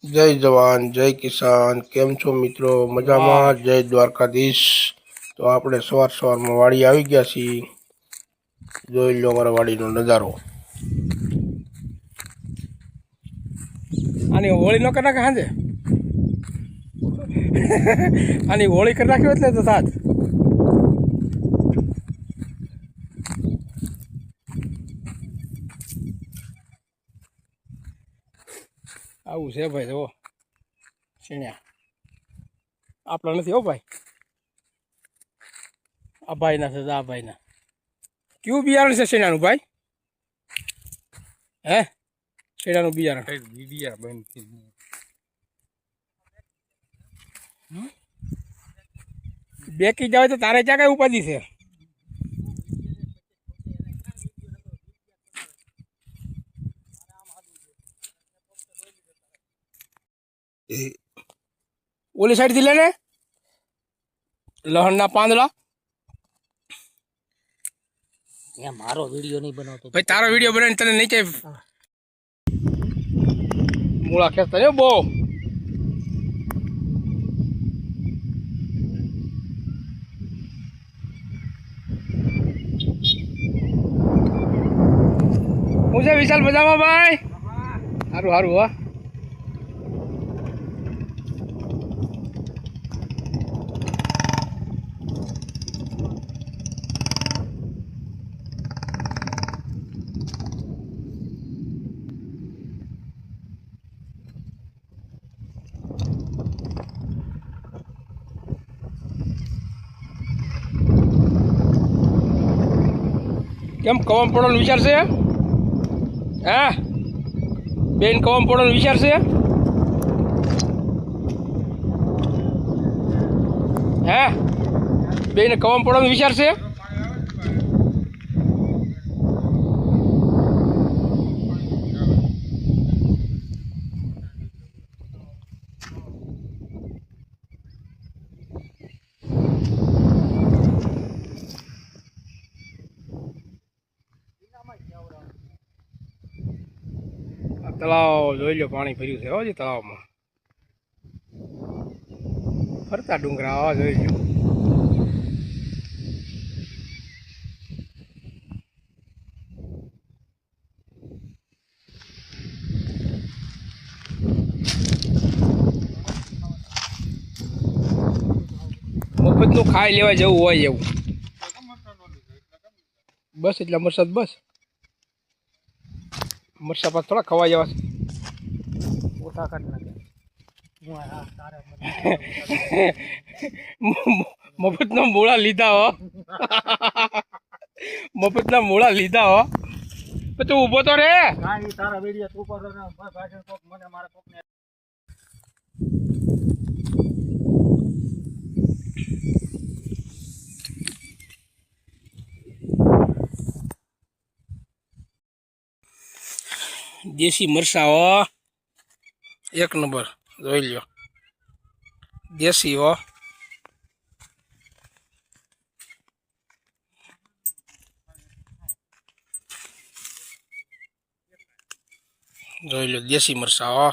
જય જવાન જય કિસાન કેમ છો મિત્રો મજામાં જય દ્વારકાધીશ। તો આપણે સવારમાં વાડી આવી ગયા છીએ। જોઈ લો અમારા વાડીનો નજારો। આની હોળી નો કરી નાખે સાંજે આની હોળી કરી નાખ્યો એટલે તો સાત આવું છે ભાઈ જુઓ શીણ્યા આપણા નથી હો ભાઈ આ ભાઈના છે આ ભાઈના કયું બિયારણ છે શીણાનું ભાઈ હે શીણાનું બિયારણ બેકી જાવ તો તારે ક્યાં કઈ ઉપાધિ છે ઓલી સાઈડ થી લે ને લહણના પાંદડા મારો વિડીયો નહીં બનાવતો ભાઈ તારો વિડીયો બનાવીને તને નીચે મૂળા ખેંચતા ને બહુ હું છે વિશાલ મજામાં ભાઈ સારું સારું હા કેમ કવમ પડવાનો વિચાર છે હા બેન કવમ પડવાનો વિચાર છે હે બેન કવમ પડવાનો વિચાર છે તળાવ જોઈ લો પાણી ભર્યું છે હજી તળાવમાં ફરતા ડુંગરા આવા જોઈ લો મફતનું ખાઈ લેવા જવું હોય એવું બસ એટલા મરસાદ બસ મરસા પાસ થોડા ખવાઈ જવા ઓછા કાઢ નાખે મફતના મૂળા લીધા હો મફતના મૂળા લીધા હો તું ઊભો તો રે તારા વિડીયો તું કરો ને ભાષણ કોક મને મારા કોકને દેશી મરસા હો એક નંબર જોઈ લ્યો દેશી હો જોઈ લો દેશી મરસા હો